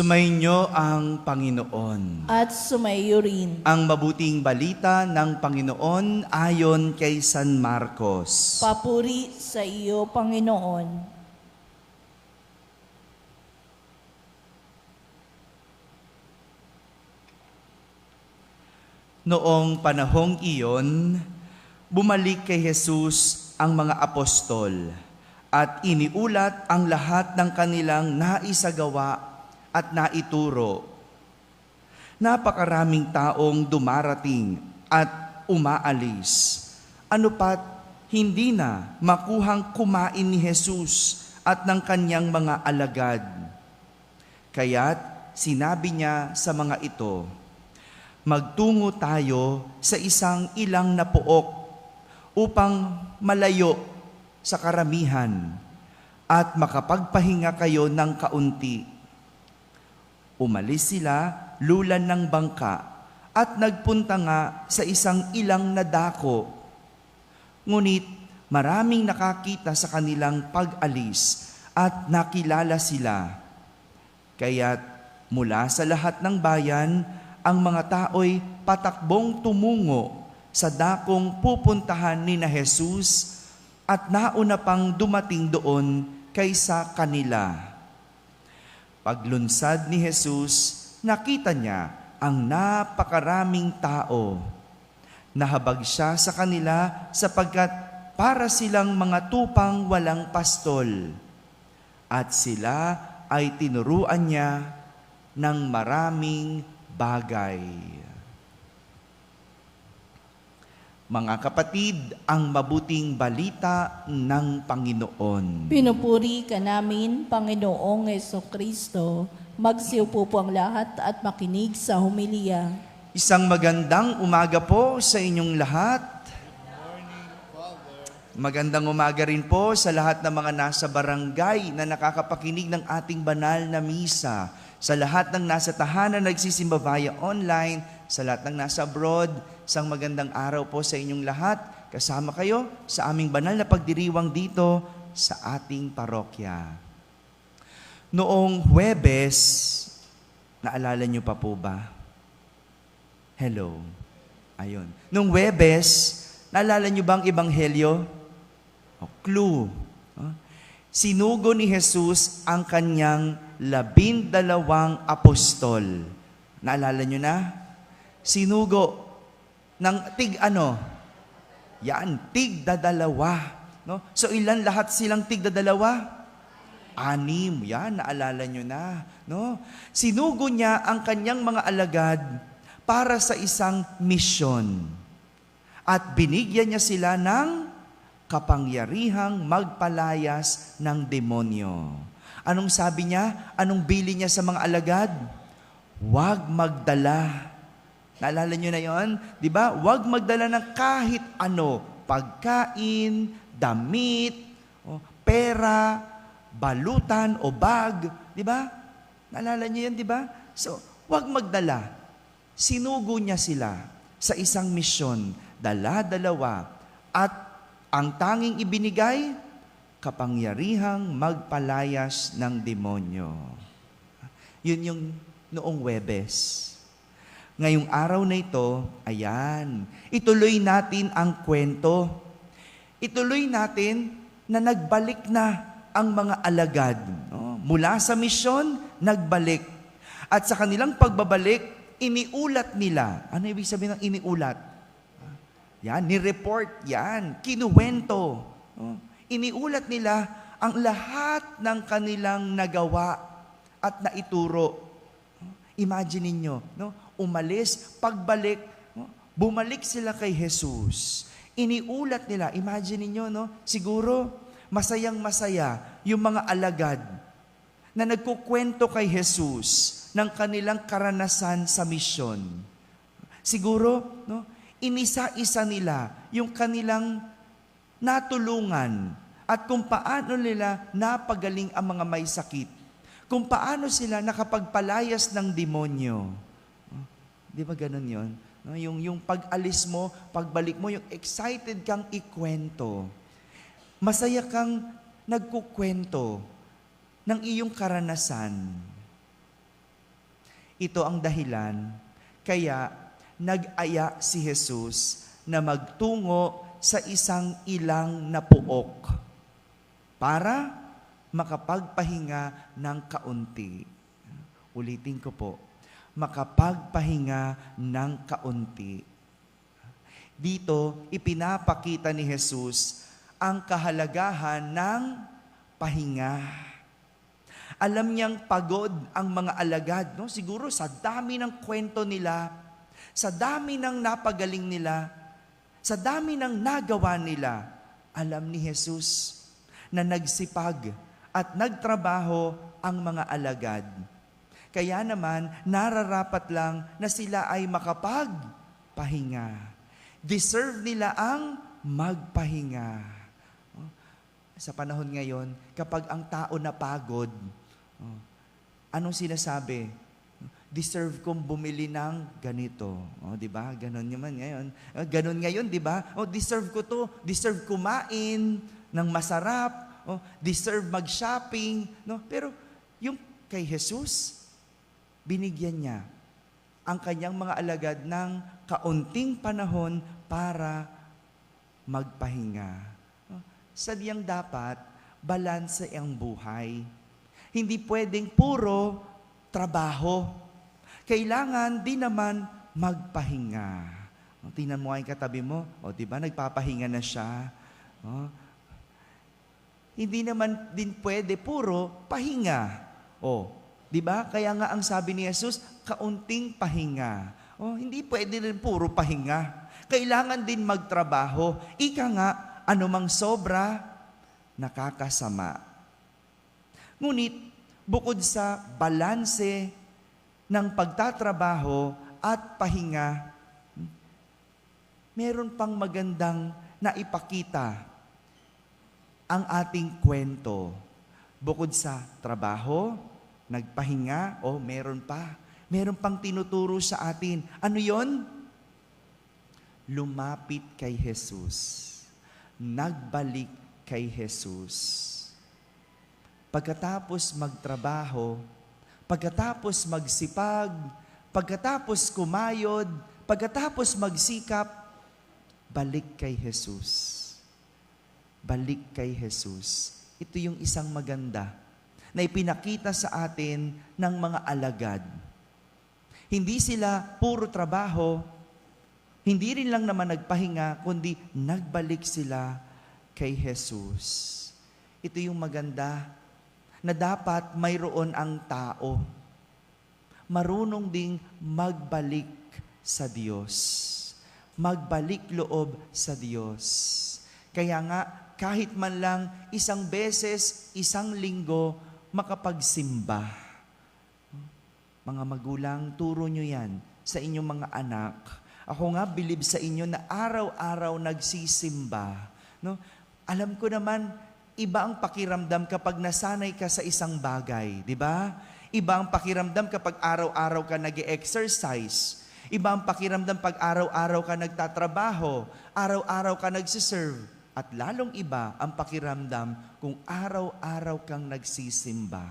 Sumainyo ang Panginoon. At sumayo rin. Ang mabuting balita ng Panginoon ayon kay San Marcos. Papuri sa iyo, Panginoon. Noong panahong iyon, bumalik kay Jesus ang mga apostol at iniulat ang lahat ng kanilang naisagawa at naituro. Napakaraming taong dumarating at umaalis. Ano pat hindi na makuhang kumain ni Jesus at ng kanyang mga alagad. Kaya't sinabi niya sa mga ito, magtungo tayo sa isang ilang na pook upang malayo sa karamihan at makapagpahinga kayo ng kaunti. Umalis sila, lulan ng bangka, at nagpunta nga sa isang ilang na dako. Ngunit maraming nakakita sa kanilang pag-alis at nakilala sila. Kaya't mula sa lahat ng bayan, ang mga tao'y patakbong tumungo sa dakong pupuntahan ni na Jesus at nauna pang dumating doon kaysa kanila. Paglunsad ni Jesus, nakita niya ang napakaraming tao. Nahabag siya sa kanila sapagkat para silang mga tupang walang pastol. At sila ay tinuruan niya ng maraming bagay. Mga kapatid, ang mabuting balita ng Panginoon. Pinupuri ka namin, Panginoong Jesucristo. Magsiupo po ang lahat at makinig sa homilya. Isang magandang umaga po sa inyong lahat. Magandang umaga rin po sa lahat ng mga nasa barangay na nakakapakinig ng ating banal na misa. Sa lahat ng nasa tahanan nagsisimba via online, sa lahat ng nasa abroad, isang magandang araw po sa inyong lahat. Kasama kayo sa aming banal na pagdiriwang dito sa ating parokya. Noong Huwebes, naalala niyo pa po ba? Hello. Ayun. Noong Huwebes, naalala niyo ba ang ebanghelyo? Clue. Sinugo ni Jesus ang kanyang 12 apostol. Naalala niyo na? Sinugo ng tig-ano? Yan, tig-dadalawa. No? So ilan lahat silang tig-dadalawa? 6. Yan, naalala nyo na. No? Sinugo niya ang kanyang mga alagad para sa isang misyon. At binigyan niya sila ng kapangyarihang magpalayas ng demonyo. Anong sabi niya? Anong bili niya sa mga alagad? Huwag magdala. Naalala nyo na yon? Di ba? Huwag magdala ng kahit ano. Pagkain, damit, pera, balutan o bag. Di ba? Naalala nyo yan, di ba? So, huwag magdala. Sinugo niya sila sa isang misyon. Dala-dalawa. At ang tanging ibinigay, kapangyarihang magpalayas ng demonyo. Yun yung noong Huwebes. Ngayong araw na ito, ayan, ituloy natin ang kwento. Ituloy natin na nagbalik na ang mga alagad. No? Mula sa misyon, nagbalik. At sa kanilang pagbabalik, iniulat nila. Ano ibig sabihin ng iniulat? Yan, ni-report yan, kinuwento. No? Iniulat nila ang lahat ng kanilang nagawa at naituro. Imagine ninyo, no? Umalis, pagbalik, no? Bumalik sila kay Jesus. Iniulat nila, imagine ninyo, no? Siguro, masayang-masaya yung mga alagad na nagkukwento kay Jesus ng kanilang karanasan sa misyon. Siguro, no? Inisa-isa nila yung kanilang natulungan at kung paano nila napagaling ang mga may sakit. Kung paano sila nakapagpalayas ng demonyo. Di ba ganun yun? No, yung pag-alis mo, pagbalik mo, yung excited kang ikwento. Masaya kang nagkukwento ng iyong karanasan. Ito ang dahilan kaya nag-aya si Jesus na magtungo sa isang ilang na puok para makapagpahinga ng kaunti. Ulitin ko po, makapagpahinga ng kaunti. Dito, ipinapakita ni Jesus ang kahalagahan ng pahinga. Alam niyang pagod ang mga alagad, no? Siguro sa dami ng kwento nila, sa dami ng napagaling nila, sa dami ng nagawa nila, alam ni Jesus na nagsipag at nagtrabaho ang mga alagad. Kaya naman, nararapat lang na sila ay makapagpahinga. Deserve nila ang magpahinga. Sa panahon ngayon, kapag ang tao napagod, anong sinasabi? Deserve kong bumili ng ganito. Di ba? Ganon naman ngayon. Ganon ngayon, di ba? Deserve ko to. Deserve kumain ng masarap. Deserve mag-shopping. No? Pero yung kay Jesus, binigyan niya ang kanyang mga alagad ng kaunting panahon para magpahinga. Sadyang dapat balanse ang buhay. Hindi pwedeng puro trabaho. Kailangan din naman magpahinga. Tingnan mo ang katabi mo, di ba nagpapahinga na siya? Hindi naman din pwede puro pahinga. Di ba? Kaya nga ang sabi ni Jesus, kaunting pahinga. Hindi pwede rin puro pahinga. Kailangan din magtrabaho. Ika nga, anumang sobra, nakakasama. Ngunit, bukod sa balanse ng pagtatrabaho at pahinga, meron pang magandang naipakita ang ating kwento. Bukod sa trabaho, nagpahinga, meron pa. Meron pang tinuturo sa atin. Ano yon? Lumapit kay Jesus. Nagbalik kay Jesus. Pagkatapos magtrabaho, pagkatapos magsipag, pagkatapos kumayod, pagkatapos magsikap, balik kay Jesus. Balik kay Jesus. Ito yung isang maganda na ipinakita sa atin ng mga alagad. Hindi sila puro trabaho, hindi rin lang naman nagpahinga, kundi nagbalik sila kay Jesus. Ito yung maganda na dapat mayroon ang tao. Marunong ding magbalik sa Diyos. Magbalik loob sa Diyos. Kaya nga, kahit man lang isang beses, isang linggo, makapagsimba. Mga magulang, turo nyo yan sa inyong mga anak. Ako nga, bilib sa inyo na araw-araw nagsisimba. No? Alam ko naman, iba ang pakiramdam kapag nasanay ka sa isang bagay. Di ba? Iba ang pakiramdam kapag araw-araw ka nag-exercise. Iba ang pakiramdam pag araw-araw ka nagtatrabaho. Araw-araw ka nagsiserve. At lalong iba ang pakiramdam kung araw-araw kang nagsisimba.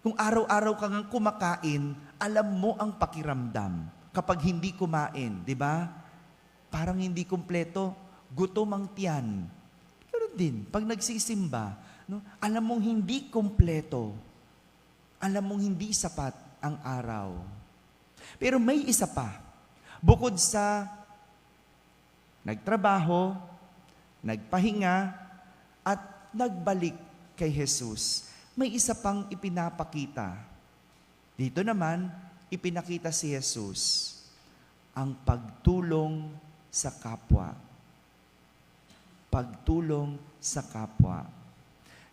Kung araw-araw kang kumakain, alam mo ang pakiramdam kapag hindi kumain, di ba? Parang hindi kumpleto, gutom ang tiyan. Pero din, pag nagsisimba, no, alam mong hindi kumpleto, alam mong hindi sapat ang araw. Pero may isa pa, bukod sa nagtrabaho, nagpahinga, at nagbalik kay Jesus, may isa pang ipinapakita. Dito naman, ipinakita si Jesus ang pagtulong sa kapwa. Pagtulong sa kapwa.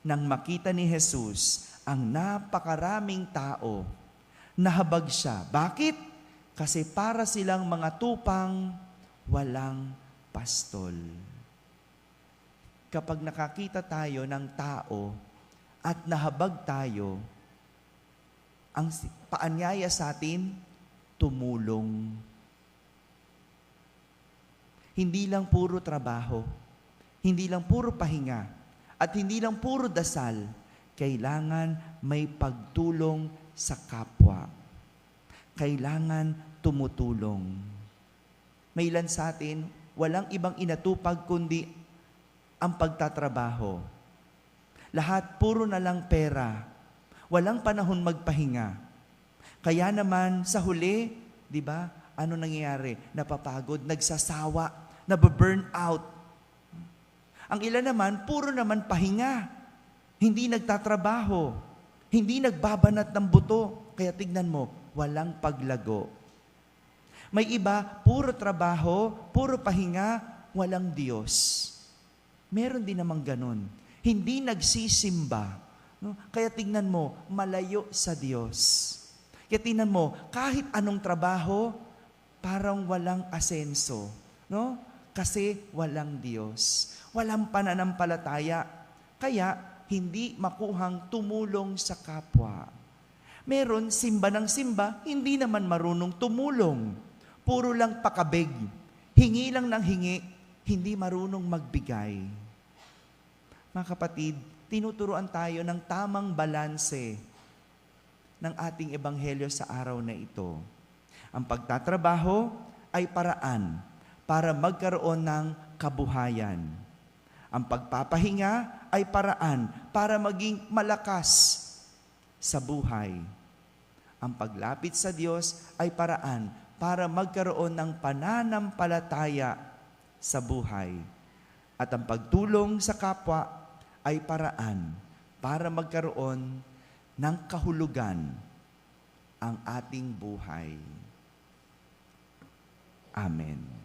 Nang makita ni Jesus ang napakaraming tao, nahabag siya. Bakit? Kasi para silang mga tupang walang pastol. Kapag nakakita tayo ng tao at nahabag tayo, ang paanyaya sa atin, tumulong. Hindi lang puro trabaho, hindi lang puro pahinga, at hindi lang puro dasal, kailangan may pagtulong sa kapwa. kailangan tumutulong. May ilan sa atin, walang ibang inatupag kundi ang pagtatrabaho. Lahat puro na lang pera. Walang panahon magpahinga. Kaya naman sa huli, di ba, ano nangyayari? Napapagod, nagsasawa, nababurn out. Ang ilan naman, puro naman pahinga. Hindi nagtatrabaho. Hindi nagbabanat ng buto. Kaya tignan mo, walang paglago. May iba, puro trabaho, puro pahinga, walang Diyos. Meron din namang ganun. Hindi nagsisimba. No? Kaya tingnan mo, malayo sa Diyos. Kaya tingnan mo, kahit anong trabaho, parang walang asenso. No? Kasi walang Diyos. Walang pananampalataya. Kaya hindi makuhang tumulong sa kapwa. Meron simba ng simba, hindi naman marunong tumulong. Puro lang pakabig. Hingi lang ng hingi, hindi marunong magbigay. Mga kapatid, tinuturuan tayo ng tamang balanse ng ating ebanghelyo sa araw na ito. Ang pagtatrabaho ay paraan para magkaroon ng kabuhayan. Ang pagpapahinga ay paraan para maging malakas sa buhay. Ang paglapit sa Diyos ay paraan para magkaroon ng pananampalataya sa buhay. At ang pagtulong sa kapwa ay paraan para magkaroon ng kahulugan ang ating buhay. Amen.